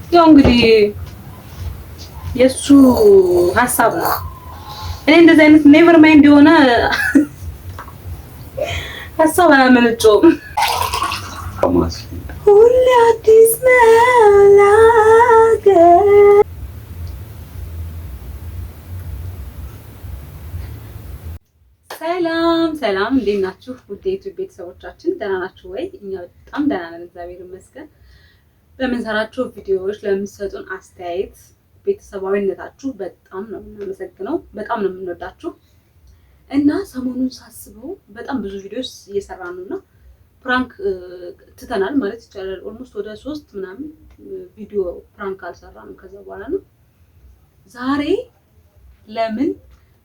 ያው እንግዲህ የሱ ሀሳብ ነው። እኔ እንደዚህ አይነት ኔቨር ማይንድ የሆነ ሀሳብ አያመነጨውም። ሁሌ አዲስ ነገር። ሰላም ሰላም፣ እንዴት ናችሁ? ውድ የዩቲዩብ ቤተሰቦቻችን ደህና ናችሁ ወይ? እኛ በጣም ደህና ነን፣ እግዚአብሔር ይመስገን። በምንሰራቸው ቪዲዮዎች ለምትሰጡን አስተያየት ቤተሰባዊነታችሁ በጣም ነው የምናመሰግነው። በጣም ነው የምንወዳችሁ እና ሰሞኑን ሳስበው በጣም ብዙ ቪዲዮስ እየሰራን ነው እና ፕራንክ ትተናል ማለት ይቻላል። ኦልሞስት ወደ 3 ምናምን ቪዲዮ ፕራንክ አልሰራንም ከዛ በኋላ ነው። ዛሬ ለምን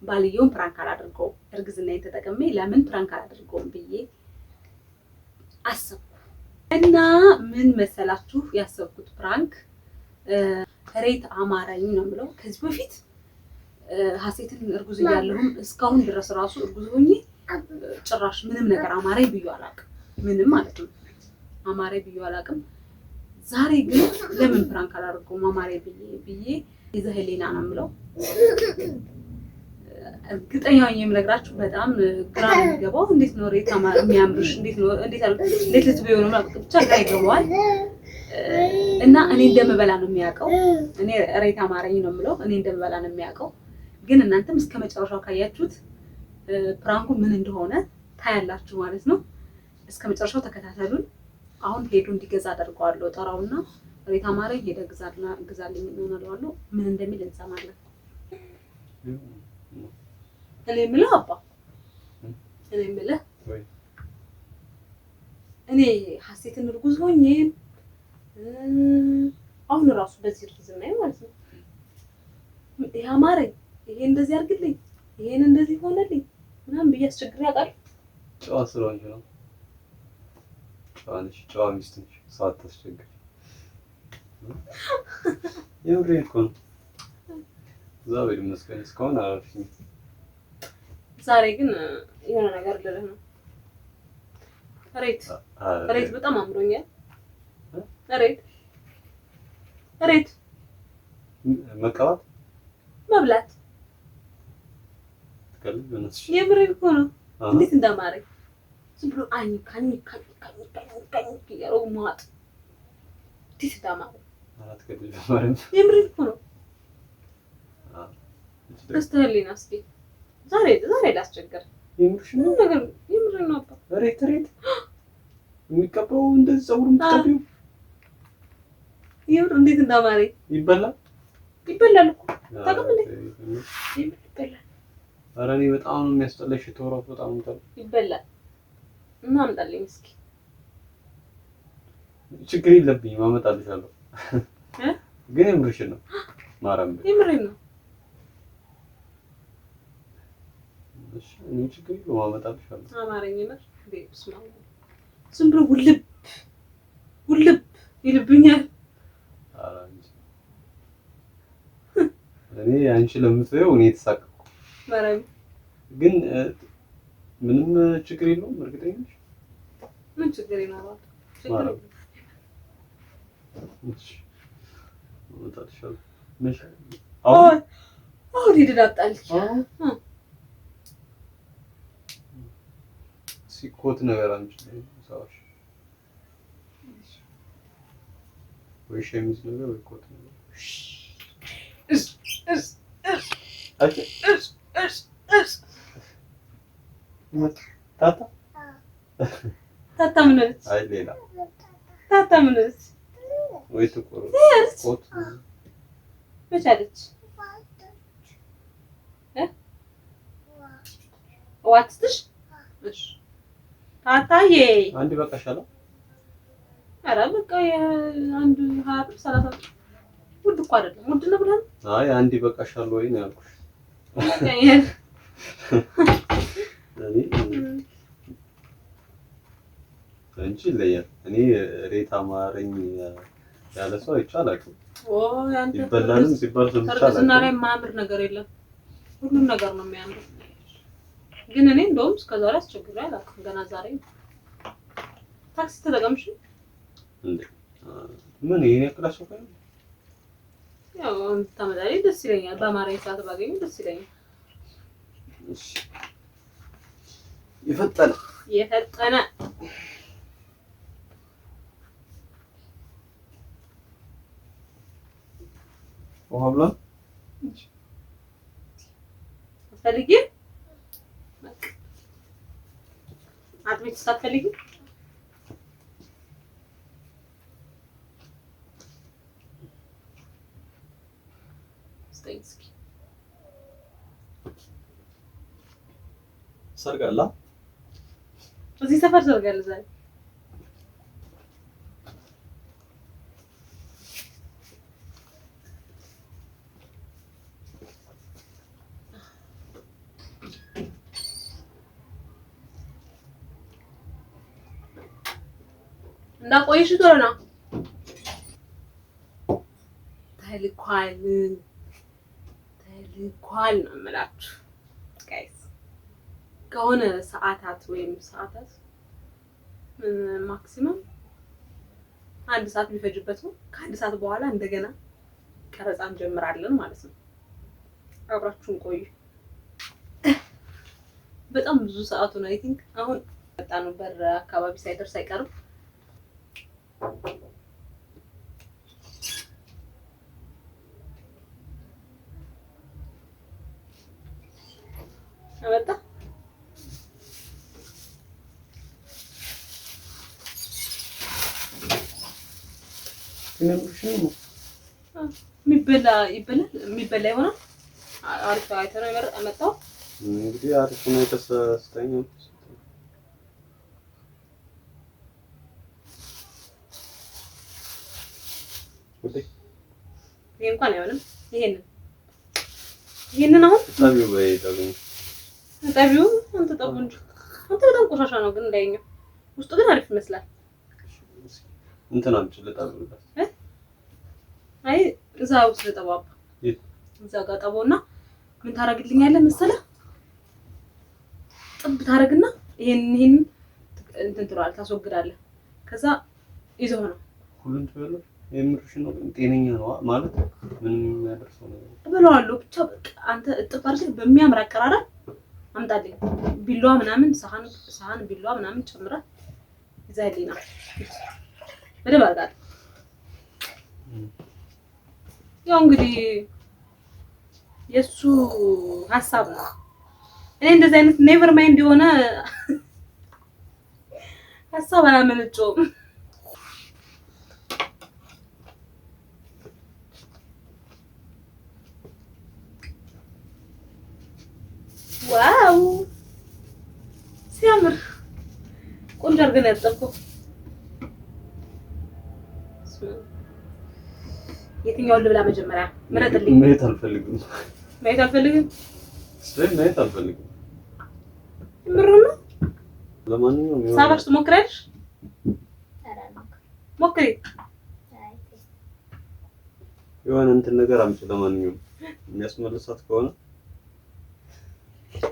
ባልየውን ፕራንክ አላደርገውም፣ እርግዝናዬን ተጠቅሜ ለምን ፕራንክ አላደርገውም ብዬ አሰብኩ እና ምን መሰላችሁ ያሰብኩት ፕራንክ ሬት አማረኝ ነው የምለው። ከዚህ በፊት ሀሴትን እርጉዝ እያለሁም እስካሁን ድረስ ራሱ እርጉዝ ሆኜ ጭራሽ ምንም ነገር አማረኝ ብዬ አላውቅም። ምንም ማለት ነው አማረኝ ብዬ አላውቅም። ዛሬ ግን ለምን ፕራንክ አላደርገውም አማረኝ ብዬ ይዘህልኝና ነው የምለው። እርግጠኛ ነኝ የምነግራችሁ በጣም ግራ ነው የሚገባው። እንዴት ነው ሬት የሚያምርሽ? እንዴት ልትበይው ነው? ብቻ ግራ ይገባዋል። እና እኔ እንደምበላ ነው የሚያውቀው። እኔ ሬት አማረኝ ነው የምለው፣ እኔ እንደምበላ ነው የሚያውቀው። ግን እናንተም እስከ መጨረሻው ካያችሁት ፕራንኩ ምን እንደሆነ ታያላችሁ ማለት ነው። እስከ መጨረሻው ተከታተሉን። አሁን ሄዱ እንዲገዛ አደርገዋለሁ። ጠራውና ሬት አማረኝ ሄደ ግዛልኝ እሆናለሁ። ምን እንደሚል እንሰማለን። እኔ የምልህ አባ፣ እኔ የምልህ እኔ ሀሴትን እርጉዝ ሆኜ አሁን ራሱ በዚህ እርግዝና ማለት ነው ይሄ አማረኝ፣ ይሄ እንደዚህ አድርግልኝ፣ ይሄን እንደዚህ ሆነልኝ ምናምን ብዬ አስቸግሬ አውቃለሁ። ጨዋ ስለሆንሽ ነው። ጨዋ ነሽ፣ ጨዋ ሚስት ነሽ። ሰው አታስቸግሪ። የምሬን እኮ ነው። እግዚአብሔር ይመስገን እስካሁን አላልሽኝም። ዛሬ ግን የሆነ ነገር ልልህ ነው። ሬት በጣም አምሮኛል። ሬት መቀባት መብላት ትከልል በነስሽ የምሬን እኮ ነው። እንዴት እንዳማረኝ ዝም ብሎ አኝ ካኝ ያለው ማጥ እንዴት እንዳማረኝ አራት ከልል ማለት የምሬን እኮ ነው። ገዝተህልኝ እስኪ ዛሬ ላስቸግር። የምርሽ ነው ነገር የምሬን ነው አባ። ሬት የሚቀባው እንደዚህ ፀጉር የምትቀቢው የምር እንዴት እንዳማረኝ። ይበላል እኮ ታውቅም እንዴ? ይበላል። ኧረ እኔ በጣም ነው የሚያስጠላሽ። ተወራው በጣም ነው ይበላል። እና አምጣልኝ እስኪ። ችግር የለብኝም አመጣልሻለሁ። ግን የምርሽን ነው ማረም የምሬን ነው። እሺ እኔ ችግር የለውም አመጣልሻለሁ። አማረኝ የምር በስመ አብ። ዝም ብሎ ውልብ ይልብኛል። እኔ አንቺ ለምትበይው እኔ ተሳቀቅኩ። ማረኝ ግን ምንም ችግር የለውም። እርግጠኛ ነሽ? ምን ችግር ይኖራል? ችግር የለም። እሺ አመጣልሻለሁ። አሁን ይደዳጣልኝ። ሲኮት ነገር አንቺ ሰዎች ወይ ሸሚዝ ነገር ወይ ኮት ነገር ታታ ምን ነች? አይ ሌላ ታታ ምን ነች? ወይ ጥቁር ኮት መች አለች? ዋትስሽ? እሺ ታታዬ አንድ በቃሻላ። ኧረ በቃ አንድ 20 30 ውድ እኮ አይደለም። ውድ ነው ብለን አይ አንድ በቃሻል ወይ ነው ያልኩሽ። እንጂ ለያ እኔ ሬት አማረኝ ያለ ሰው አይቻላል። ያንተ ይበላልም ሲባል ሰምቻለሁ። እርግዝና ላይ ማምር ነገር የለም፣ ሁሉም ነገር ነው የሚያምረው። ግን እኔ እንደውም እስከዛሬ አስቸግሬ አላውቅም። ገና ዛሬ ታክሲ ተጠቀምሽ እንዴ? ምን ይሄን ያክላሽ ነው? ያው ታመጣለኝ ደስ ይለኛል። በአማራኝ ሰዓት ባገኝ ደስ ይለኛል። እሺ የፈጠነ ውሃ ብላ ፈልጊ አጥሚት ሳትፈልጊ ስቴንስኪ ሰርጋላ እዚህ ሰፈር ሰርጋለ ዛሬ እንዳቆይሽ ቶሎ ነው ተልኳል ነው የምላችሁ ጋይስ። ከሆነ ሰዓታት ወይም ሰዓታት ማክሲመም 1 ሰዓት ቢፈጅበት ነው። ከ1 ሰዓት በኋላ እንደገና ቀረጻ እንጀምራለን ማለት ነው። አብራችሁን ቆዩ። በጣም ብዙ ሰዓቱ ነው። አይ ቲንክ አሁን መጣ ነው በር አካባቢ ሳይደርስ አይቀርም። አመጣ የሚበላ ይሆናል። አሪፍ አይተህ ነው ያመጣው። እንግዲህ አሪፍ ነው የተሰጠኝ። ይሄ እንኳን አይሆንም። ይሄንን አሁን ጠቢው በይጠቢው አንተ ጠቡ እንጂ አንተ በጣም ቆሻሻ ነው ግን እንዳይኛው ውስጡ ግን አሪፍ ይመስላል። እንትን አምጪ ልጠብልላት። አይ እዛ ውስጥ ልጠባባ እዛ ጋር ጠቦና ምን ታረግልኛለህ መሰለህ? ጥብ ታረግና ይሄን እንትን ትሏል ታስወግዳለህ። ከዛ ይዘው ነው ሁሉን ትበላለህ። የምርሽ ነው ጤነኛ ነው ማለት ምንም የሚያደርሰው ነው። እበላዋለሁ ብቻ በቃ አንተ እጥብ አድርገህ በሚያምር አቀራረብ አምጣልኝ። ቢላዋ ምናምን ሳህን ቢላዋ ምናምን ጨምረህ ይዘህልኝ ነው በደንብ አድርጋለሁ። ያው እንግዲህ የሱ ሀሳብ ነው። እኔ እንደዚህ አይነት ኔቨር ማይንድ የሆነ ሀሳብ አላመነጨውም። ዋው ሲያምር ቆንጆ አድርገን ያጠብከው። የትኛውን ልብላ መጀመሪያ ምረጥልኝ። ማየት አልፈልግም። ምሩ ነው። ለማንኛውም ሳባሽ ትሞክሪያለሽ? ሞክሪ። የሆነ እንትን ነገር አምጪ። ለማንኛውም የሚያስመልሳት ከሆነ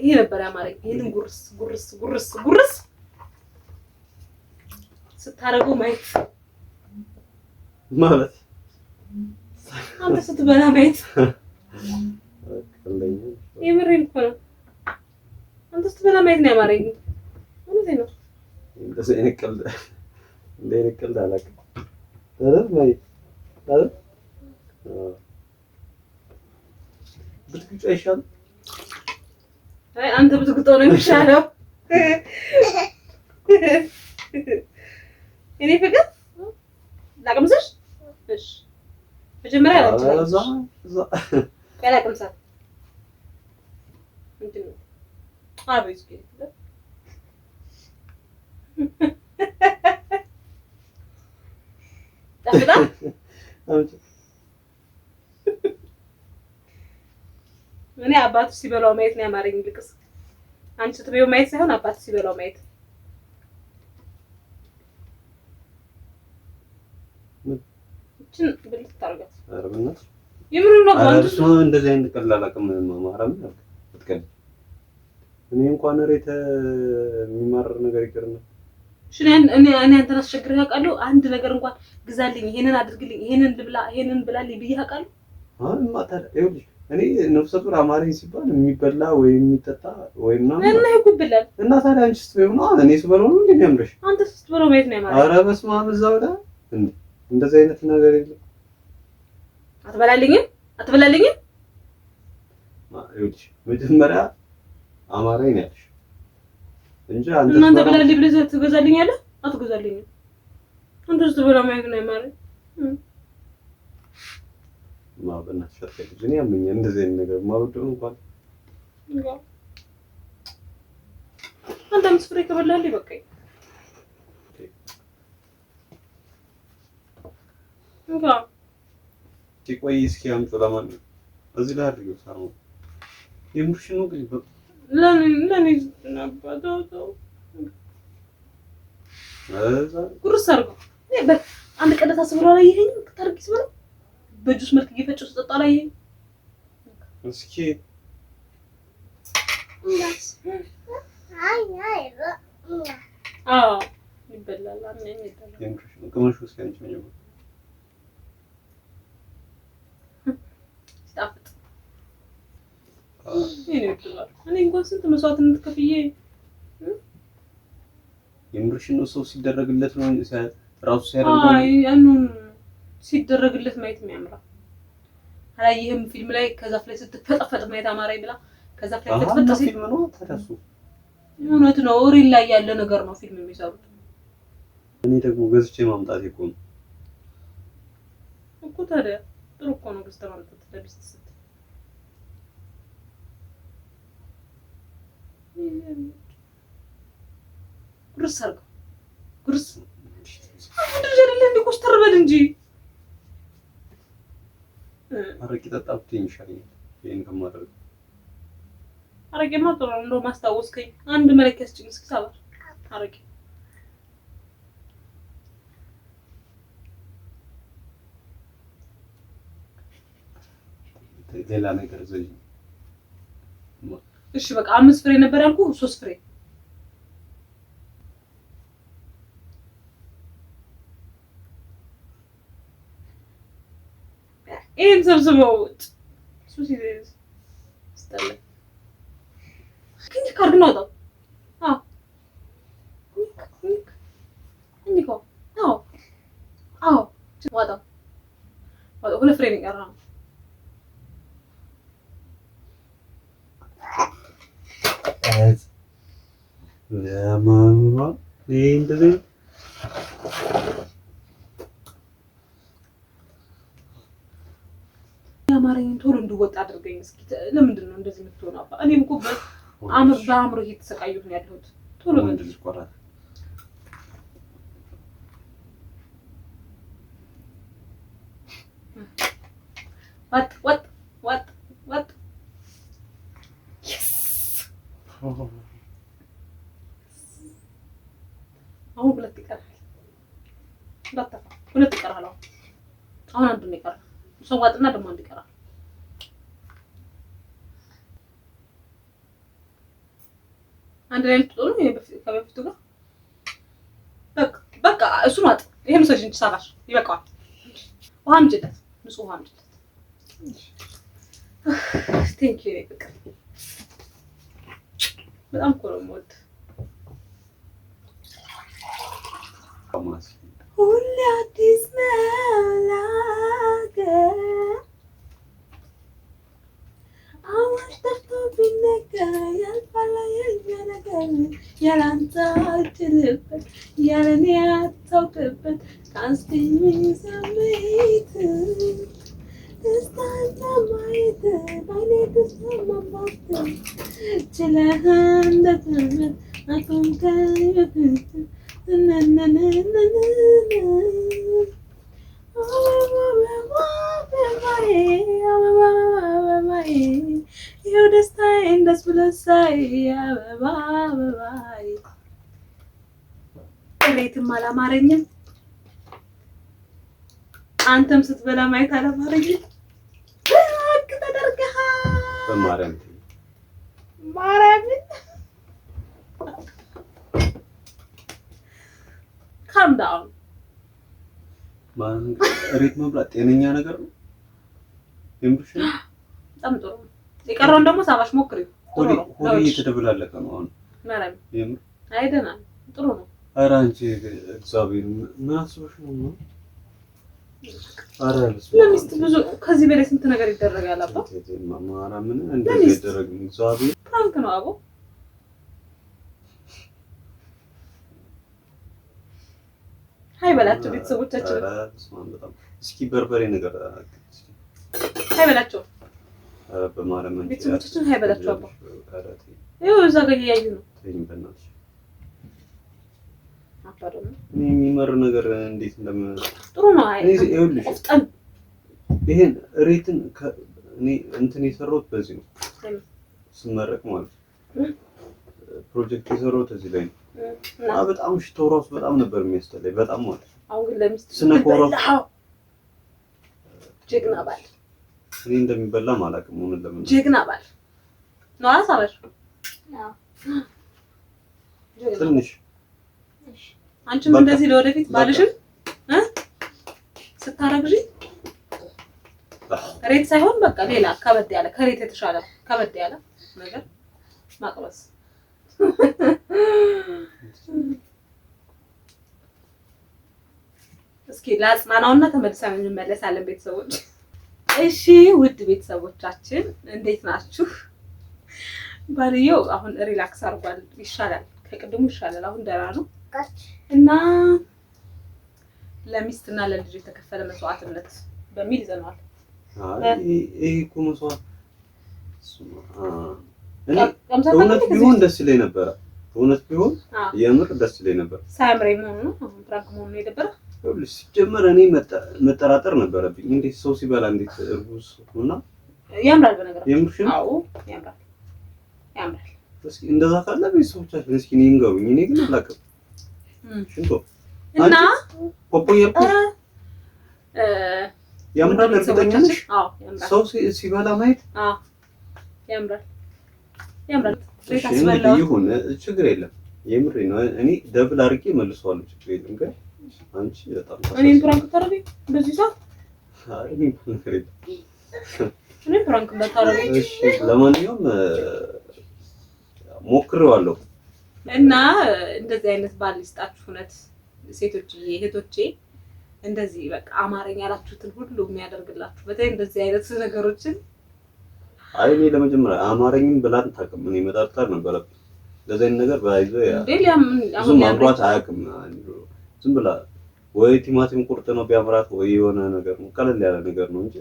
ይሄ ነበር ያማረኝ። ይሄንን ጉርስ ስታረገው ማየት ማለት አንተ ስትበላ ማየት የምሬን እኮ ነው። አንተ ስትበላ ማየት ነው ያማረኝ። እውነቴን ነው። እንደዚህ አይነት ቀልድ አላውቅም። ማየት ብትግጫ ይሻላል። አይ አንተ ብትግጠው ነው የሚሻለው። እኔ ፍቅር ላቅምስሽ። እሺ መጀመሪያ ላቅምሳት እንትን ነው አቤት ግን ታፍታ እኔ አባቱ ሲበላው ማየት ነው ያማረኝ። ልቅስ አንቺ ስትበይው ማየት ሳይሆን አባቱ ሲበላው ማየት። እቺን ብልት ታርጋት አረብና የምሩ ነው ባንዱ ነው እንደዚህ አይነት ቀልድ አላውቅም። ማማራም አትቀልድ። እኔ እንኳን ሬት የሚማርር ነገር ይቀርና እሺ እኔ አንተን አስቸግሬ አውቃለሁ። አንድ ነገር እንኳን ግዛልኝ፣ ይሄንን አድርግልኝ፣ ይሄንን ልብላ፣ ይሄንን ብላልኝ ብዬ አውቃለሁ። አሁን ማታዳ ይኸውልሽ እኔ ነፍሰ ጡር አማረኝ ሲባል የሚበላ ወይ የሚጠጣ ወይ ምናምን እና ይኩ ይበላል እና ታዲያ አንቺ ስትበይው ነው እኔ ስበለው ነው እንደሚያምርሽ? አንተ ስትበለው ማየት ነው ያማረኝ። ኧረ በስመ አብ እዛው ላይ እንደዚህ አይነት ነገር የለም። አትበላልኝም? ይኸውልሽ መጀመሪያ አማረኝ ነው ያልሽ እንጂ አንተ እናንተ በላልኝ ብለህ ትገዛልኛለህ? አትገዛልኝም። አንተ ስትበለው ማየት ነው ያማረኝ። በእናትሽ አትፈልጊ። እኔ ያመኛል እንደዚህ አይነት ነገር ማውደው እንኳን አንተ አምስት ፍሬ ከበላልኝ በቃኝ። ቆይ እስኪ አምጪ። ለማንኛውም እዚህ ላይ አድርጊው። ሳሙን የምርሽን ነው ግን ለኔ ነበር ጉርስ አድርገው አንድ ቀን ታስብሎ ላይ ይሄን ታርጊስ ብለው በጁስ መልክ እየፈጨው ተጠጣ ላይ እስኪ አዎ ይበላል። አሜን ይበላል። የምርሽ ነው ቅመሹ እስኪ አንቺ ነው ሲጣፍጥ እኔ እንኳን ስንት መስዋዕትነት ከፍዬ የምርሽ ነው ሰው ሲደረግለት ነው ራሱ ሲያደርገው ያንን ሲደረግለት ማየት የሚያምራ አላየህም? ፊልም ላይ ከዛፍ ላይ ስትፈጠፈጥ ማየት አማራኝ ብላ ከዛፍ ላይ ስትፈጠፈጥ ፊልም ነው ተረሱ። እውነት ነው ሪል ላይ ያለ ነገር ነው ፊልም የሚሰሩት። እኔ ደግሞ ገዝቼ ማምጣት እኮ ነው እኮ። ታዲያ ጥሩ እኮ ነው ገዝተህ ማምጣት ለቢስት ስትል ጉርስ አድርገው ጉርስ ምንድን አይደለ እንደ ኮስተር በል እንጂ አረቄ ጠጣ ብትይኝ ይሻለኛል ይሄን ከማደርግ። አረቄማ ጥሩ ነው እንደው ማስታወስከኝ። አንድ መለኪያ ስጭኝ እስኪ ሳባ አረቄ ሌላ ነገር ዘይ። እሺ በቃ 5 ፍሬ ነበር ያልኩህ 3 ፍሬ ይሄን ሰብስበው ሱሲ ደስ ስጠለ ግን ካርድ ነው ታው እንዲኮ አዎ ዋዳ ሁለ ፍሬ ነው ያራው ለማማ እንደዚህ አማርኛን ቶሎ እንድወጣ አድርገኝ እስኪ። ለምንድን ነው እንደዚህ የምትሆነው? አባ እኔም እኮ በአእምሮ እየተሰቃየሁ ነው ያለሁት። ቶሎ ወንድልሽ ቆራጥ ወጥ አሁን ሁለት ይቀራል። እንዳትተፋ ሁለት ይቀራል። አሁን አንዱ ነው ይቀራል። ሰዋጥና ደግሞ አንድ ይቀራል። አንድ ላይ ልትጦሩ ከበፊቱ ጋር በቃ እሱ ነው። ይሄን ሰጅ እንጂ ሳባሽ ይበቃዋል። ውሃ አምጪለት፣ ንጹህ ውሃ አምጪለት። ቴንክ ዩ ፍቅር፣ በጣም እኮ ነው የምወድ። ሁሌ አዲስ ነገር አዋሽ ጠፍቶብኝ ነገር ያልፋል የኛ ነገር ያላንተ አልችልበት ያለኔ አታውቅበት ካንስቲኝ ስሜት ደስታና ማየት ባይኔ ተሰማማት ችለህ እንደትምህርት አቆምከኝ በፊት ይኸው ደስታዬን ደስ ብሎ ሳይ አበባ አበባዬ። እሬትም አላማረኝም፣ አንተም ስትበላ ማየት አላማረኝም። ሀቅ ተደርገሃል ማርያምን። calm down እሬት መብላት ጤነኛ ነገር ነው? የምርሽ በጣም ጥሩ ነው። የቀረውን ደግሞ ሳባሽ ሞክሪው። ጥሩ ነው። ሆዴ እየተደበላለቀ ነው አሁን። ማረም የምር አይደናል። ጥሩ ነው። ኧረ አንቺ እግዚአብሔር ምን አስበሽ ነው? ኧረ ለሚስት ብዙ ከዚህ በላይ ስንት ነገር ይደረጋል። አባ ማማራ ምን እንደዚህ ይደረግ ነው? እግዚአብሔር ፕራንክ ነው አቦ። ሃይ በላቸው ቤተሰቦቻችን። ኧረ ስማን በጣም እስኪ በርበሬ ነገር ሃይ በላቸው። ኧረ በማርያም ቤተሰቦቻችን ሃይ በላቸው አባ። ይኸው እዛ ጋር እያዩ ነው። ተይኝ በእናትሽ። አባ ደግሞ የሚመር ነገር እንዴት ጥሩ ነው። አይ ይኸውልሽ ይሄን ሬትን እኔ እንትን የሰራሁት በዚህ ነው ስመረቅ ማለት ነው። ፕሮጀክት የሰራሁት እዚህ ላይ ነው። በጣም ሽታው ራሱ በጣም ነበር የሚያስጠላኝ በጣም ማለት ነው። አሁን ግን ለሚስት ስነኮራ ጀግና ባል እኔ እንደሚበላም አላውቅም። ሆነ ለምን ጀግና ባል ነው አሳበሽ ትንሽ አንቺም እንደዚህ ለወደፊት ባልሽን ስታረግጂ ሬት ሳይሆን በቃ ሌላ ከበድ ያለ ከሬት የተሻለ ከበድ ያለ ነገር ማቅረስ። እስኪ ላጽናናውና ተመልሰን እንመለሳለን ቤተሰቦች። እሺ ውድ ቤተሰቦቻችን እንዴት ናችሁ? ባልየው አሁን ሪላክስ አድርጓል፣ ይሻላል፣ ከቅድሙ ይሻላል። አሁን ደህና ነው እና ለሚስትና ለልጅ የተከፈለ መስዋዕትነት በሚል ይዘናል። ይሄ እኮ መስዋዕት እውነት ቢሆን ደስ ይለኝ ነበረ። እውነት ቢሆን የምር ደስ ይለኝ ነበር። ሳያምረኝ መሆኑ ነው አሁን ፕራንክ መሆኑ ነው የደበረ። ሲጀመር እኔ መጠራጠር ነበረብኝ። እንዴት ሰው ሲበላ እንዴት እርጉዝ ሆና ያምራል። በነገራችን የምርሽን? አዎ ያምራል፣ ያምራል። እስኪ እንደዛ ካለ ቤተሰቦቻችን እስኪ ንገሩኝ። እኔ ግን አላውቅም። ሽንቶ እና ፖፖ ያምራል። እርግጠኛ ነሽ? አዎ ያምራል። ሰው ሲበላ ማየት ያምራል፣ ያምራል። ይሁን ችግር የለም። የምሬ ነው። እኔ ደብል አድርጌ መልሰዋለሁ። ችግር የለም። ግን አንቺ በጣም እኔን ፕራንክ ታረጋኝ እንደዚህ ሰው እኔ ነገር የለም። እኔ ፕራንክ እንዳታረጋኝ። እሺ ለማንኛውም ሞክሬዋለሁ እና እንደዚህ አይነት ባል ይስጣችሁ። እውነት ሴቶች እህቶቼ እንደዚህ በቃ አማርኛ ያላችሁትን ሁሉ የሚያደርግላችሁ በተለይ እንደዚህ አይነት ነገሮችን። አይ እኔ ለመጀመሪያ አማርኝም ብላን ታውቅም። እኔ መጣጣር ነበረብኝ እንደዚህ አይነት ነገር ባይዞ ብዙም አምሯት አያውቅም። ዝም ብላ ወይ ቲማቲም ቁርጥ ነው ቢያምራት ወይ የሆነ ነገር ነው ቀለል ያለ ነገር ነው እንጂ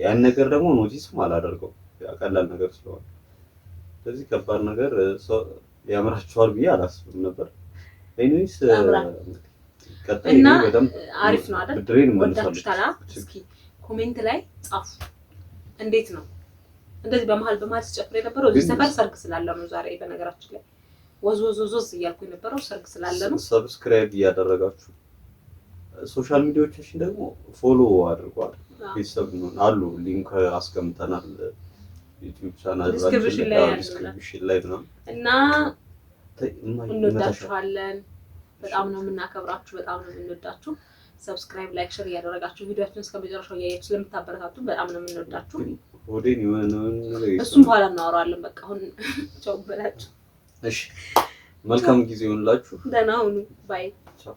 ያን ነገር ደግሞ ኖቲስም አላደርገው ቀላል ነገር ስለሆነ ስለዚህ ከባድ ነገር ያምራቸዋል ብዬ አላስብም ነበር። ኤኒዌይስ እና አሪፍ ነው አይደል? ብድሬን ወዳችሁታላ? እስኪ ኮሜንት ላይ ጻፉ። እንዴት ነው እንደዚህ በመሀል ሲጨፍር የነበረው? እዚህ ሰፈር ሰርግ ስላለ ነው ዛሬ። በነገራችን ላይ ወዝ እያልኩ የነበረው ሰርግ ስላለ ነው። ሰብስክራይብ እያደረጋችሁ ሶሻል ሚዲያዎቻችን ደግሞ ፎሎ አድርጓል። ቤተሰብ አሉ፣ ሊንክ አስቀምጠናል ዩቲዩብ ቻናል ዲስክሪፕሽን ላይ ነው እና እንወዳችኋለን። በጣም ነው የምናከብራችሁ፣ በጣም ነው የምንወዳችሁ። ሰብስክራይብ፣ ላይክ፣ ሼር እያደረጋችሁ ቪዲዮአችንን እስከመጨረሻው እያያችሁ ስለምታበረታቱ በጣም ነው የምንወዳችሁ። ሆዴን የሆነ እሱም በኋላ እናወራለን። በቃ አሁን ቻው በላችሁ። እሺ መልካም ጊዜ ይሁንላችሁ። ደህና ሁኑ። ባይ። ቻው